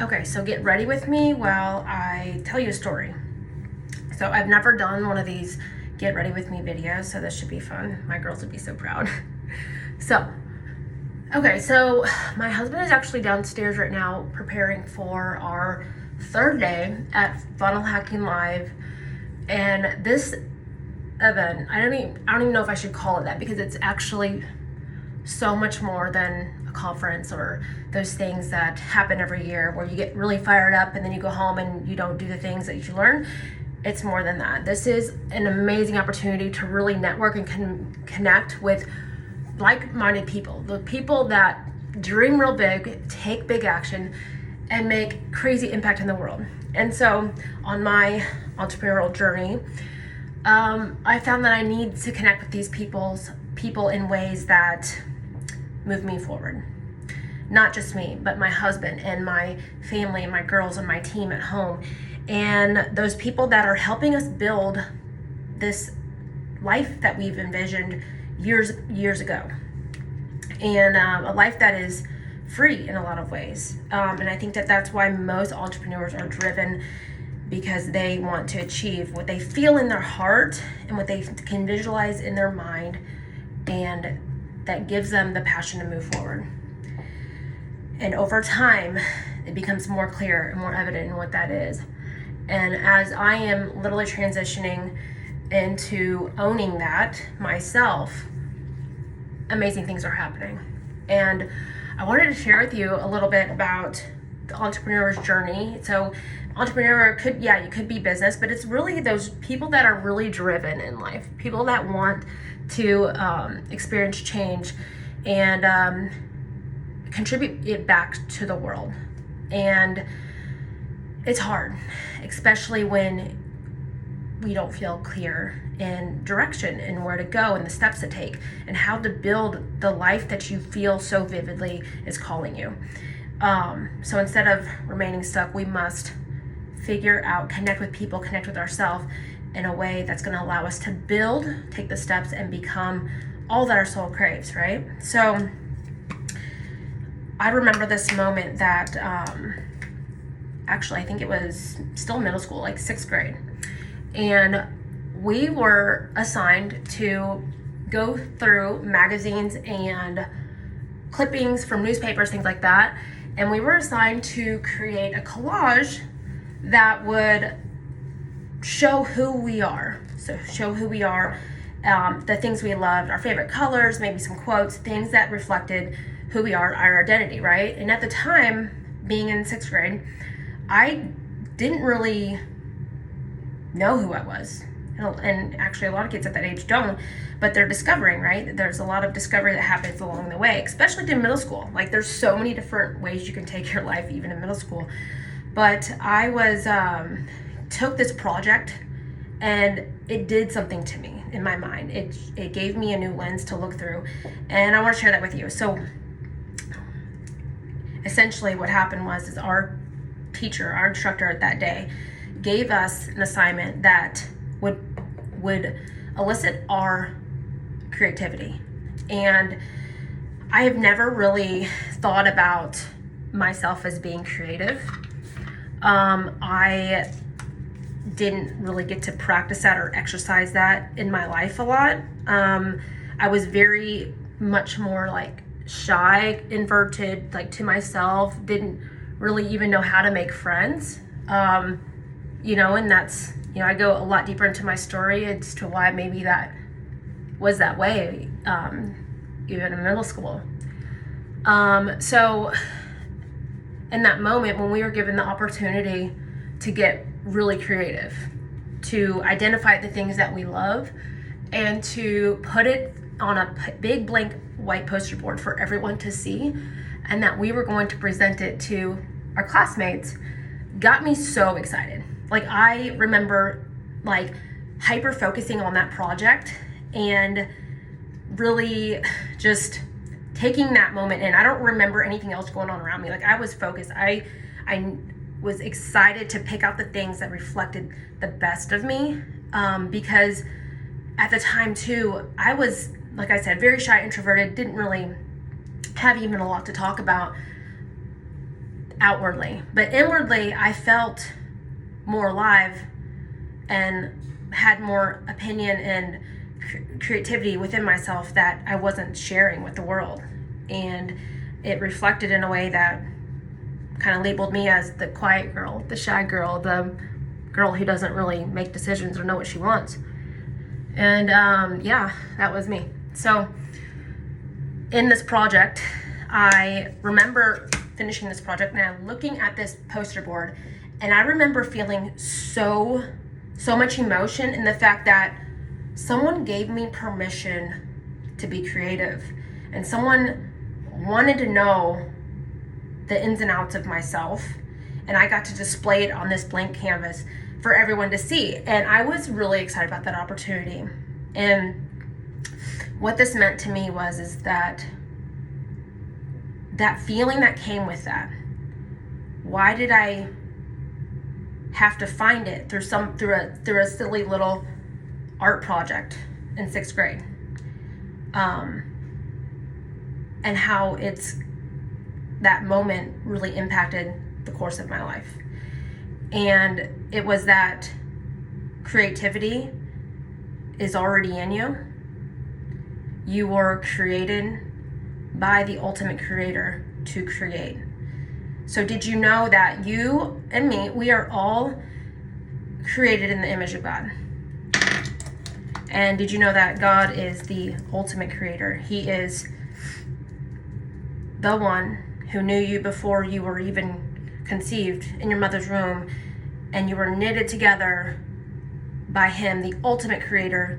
Okay, so get ready with me while I tell you a story. So I've never done one of these get ready with me videos, so this should be fun. My girls would be so proud. So my husband is actually downstairs right now preparing for our third day at Funnel Hacking Live. And this event, I don't even know if I should call it that, because it's actually so much more than a conference or those things that happen every year where you get really fired up and then you go home and you don't do the things that you learn. It's more than that. This is an amazing opportunity to really network and connect with like-minded people, the people that dream real big, take big action, and make crazy impact in the world. And so on my entrepreneurial journey, I found that I need to connect with these people in ways that move me forward. Not just me, but my husband and my family and my girls and my team at home, and those people that are helping us build this life that we've envisioned years ago, and a life that is free in a lot of ways. And I think that that's why most entrepreneurs are driven, because they want to achieve what they feel in their heart and what they can visualize in their mind, and that gives them the passion to move forward. And over time, it becomes more clear and more evident in what that is. And as I am literally transitioning into owning that myself, amazing things are happening. And I wanted to share with you a little bit about the entrepreneur's journey. So entrepreneur you could be business, but it's really those people that are really driven in life, people that want to experience change and contribute it back to the world. And it's hard, especially when we don't feel clear in direction and where to go and the steps to take and how to build the life that you feel so vividly is calling you. So instead of remaining stuck, we must figure out, connect with people, connect with ourselves in a way that's going to allow us to build, take the steps, and become all that our soul craves, right? So I remember this moment that actually I think it was still middle school, like 6th grade. And we were assigned to go through magazines and clippings from newspapers, things like that. And we were assigned to create a collage that would show who we are. So show who we are, the things we loved, our favorite colors, maybe some quotes, things that reflected who we are, our identity, right? And at the time, being in 6th grade, I didn't really know who I was. And actually a lot of kids at that age don't, but they're discovering, right? There's a lot of discovery that happens along the way, especially in middle school. Like there's so many different ways you can take your life, even in middle school. But I was, took this project and it did something to me in my mind. It gave me a new lens to look through, and I want to share that with you. So essentially what happened was our teacher, our instructor that day, gave us an assignment that would elicit our creativity. And I have never really thought about myself as being creative. I didn't really get to practice that or exercise that in my life a lot. I was very much more like shy, introverted, like to myself, didn't really even know how to make friends. And that's, I go a lot deeper into my story as to why maybe that was that way, even in middle school. So in that moment, when we were given the opportunity to get really creative, to identify the things that we love, and to put it on a big blank white poster board for everyone to see, and that we were going to present it to our classmates, got me so excited. Like I remember like hyper focusing on that project and really just taking that moment in. I don't remember anything else going on around me. Like I was focused. I was excited to pick out the things that reflected the best of me, because at the time too, I was, like I said, very shy, introverted, didn't really have even a lot to talk about. outwardly. But inwardly, I felt more alive and had more opinion and creativity within myself that I wasn't sharing with the world. And it reflected in a way that kind of labeled me as the quiet girl, the shy girl, the girl who doesn't really make decisions or know what she wants. And yeah, that was me. So in this project, I remember finishing this project and I'm looking at this poster board, and I remember feeling so much emotion in the fact that someone gave me permission to be creative, and someone wanted to know the ins and outs of myself, and I got to display it on this blank canvas for everyone to see. And I was really excited about that opportunity. And what this meant to me is that feeling that came with that, why did I have to find it through a silly little art project in 6th grade? And how that moment really impacted the course of my life. And it was that creativity is already in you. You were created by the ultimate creator to create. So did you know that you and me, we are all created in the image of God? And did you know that God is the ultimate creator? He is the one who knew you before you were even conceived in your mother's womb, and you were knitted together by him, the ultimate creator.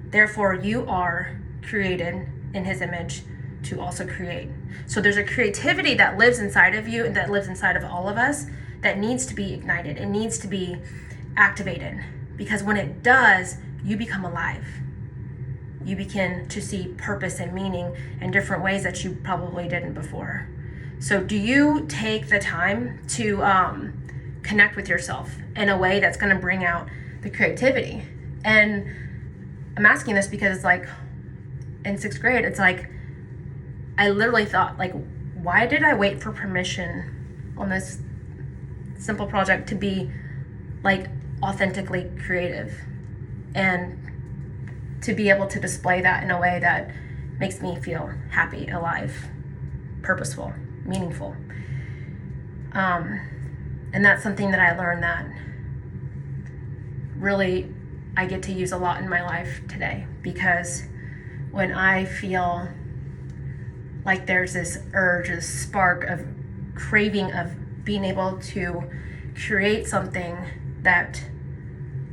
Therefore, you are created in his image to also create. So there's a creativity that lives inside of you and that lives inside of all of us that needs to be ignited. It needs to be activated, because when it does, you become alive. You begin to see purpose and meaning in different ways that you probably didn't before. So do you take the time to connect with yourself in a way that's going to bring out the creativity? And I'm asking this because it's like in 6th grade, it's like I literally thought, like, why did I wait for permission on this simple project to be like authentically creative and to be able to display that in a way that makes me feel happy, alive, purposeful, meaningful? And that's something that I learned that really I get to use a lot in my life today, because when I feel like there's this urge, this spark of craving of being able to create something that,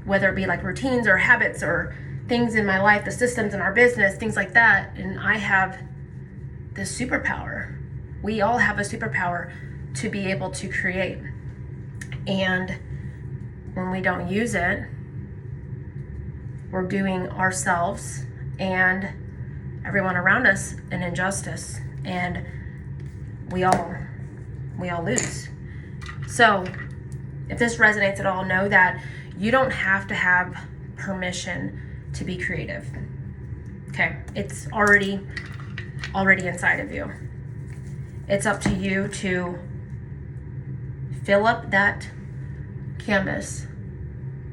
whether it be like routines or habits or things in my life, the systems in our business, things like that, and I have this superpower. We all have a superpower to be able to create. And when we don't use it, we're doing ourselves and everyone around us an injustice, and we all lose. So if this resonates at all, know that you don't have to have permission to be creative. Okay, it's already inside of you. It's up to you to fill up that canvas,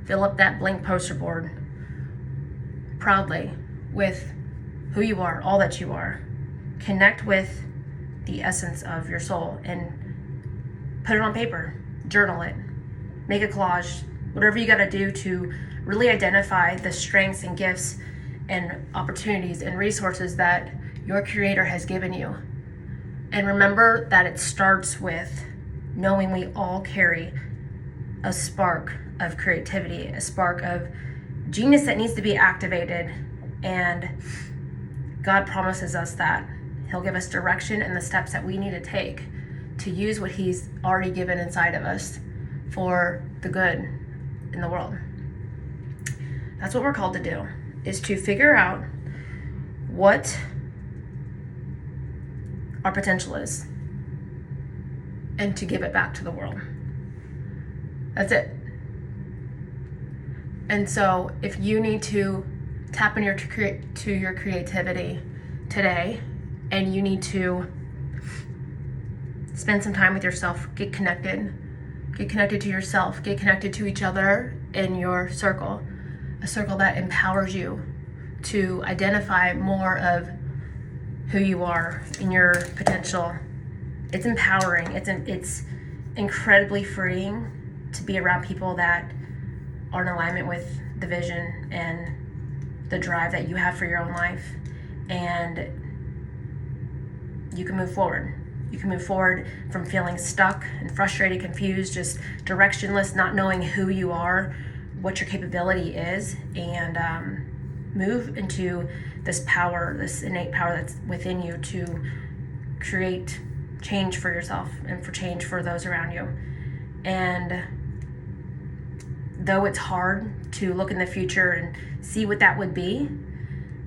fill up that blank poster board proudly with who you are, all that you are. Connect with the essence of your soul and put it on paper, journal it, make a collage, whatever you got to do to really identify the strengths and gifts and opportunities and resources that your creator has given you. And remember that it starts with knowing we all carry a spark of creativity, a spark of genius that needs to be activated. And God promises us that He'll give us direction and the steps that we need to take to use what He's already given inside of us for the good in the world. That's what we're called to do, is to figure out what our potential is and to give it back to the world. That's it. And so if you need to tap into your creativity today, and you need to Spend some time with yourself. Get connected. Get connected to yourself. Get connected to each other in your circle. A circle that empowers you to identify more of who you are and your potential. It's empowering. It's incredibly freeing to be around people that are in alignment with the vision and the drive that you have for your own life. And you can move forward. You can move forward from feeling stuck and frustrated, confused, just directionless, not knowing who you are, what your capability is, and move into this power, this innate power that's within you to create change for yourself and for change for those around you. And though it's hard to look in the future and see what that would be,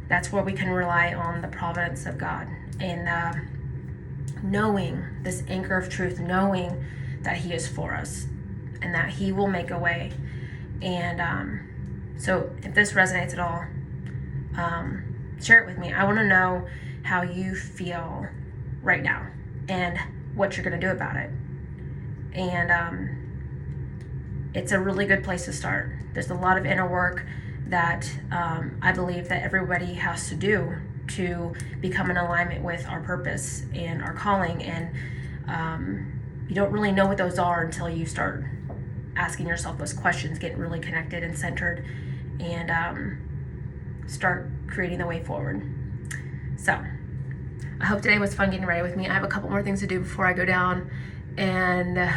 that's where we can rely on the providence of God and knowing this anchor of truth, knowing that He is for us and that He will make a way. And so if this resonates at all, share it with me. I want to know how you feel right now and what you're going to do about it. And it's a really good place to start. There's a lot of inner work that I believe that everybody has to do to become in alignment with our purpose and our calling. And you don't really know what those are until you start asking yourself those questions, getting really connected and centered, and start creating the way forward. So I hope today was fun getting ready with me. I have a couple more things to do before I go down and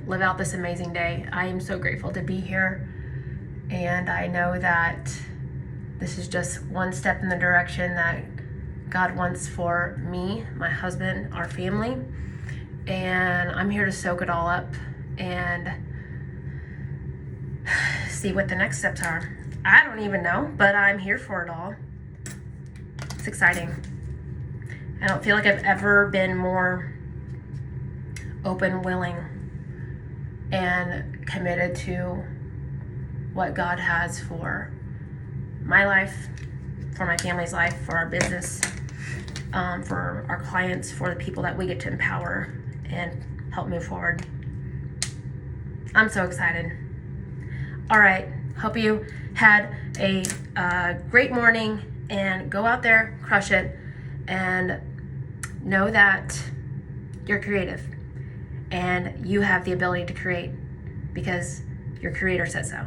live out this amazing day. I am so grateful to be here, and I know that this is just one step in the direction that God wants for me, my husband, our family, and I'm here to soak it all up and see what the next steps are. I don't even know, but I'm here for it all. It's exciting. I don't feel like I've ever been more open, willing, and committed to what God has for my life, for my family's life, for our business, for our clients, for the people that we get to empower and help move forward. I'm so excited. All right, hope you had a great morning, and go out there, crush it, and know that you're creative and you have the ability to create because your creator said so.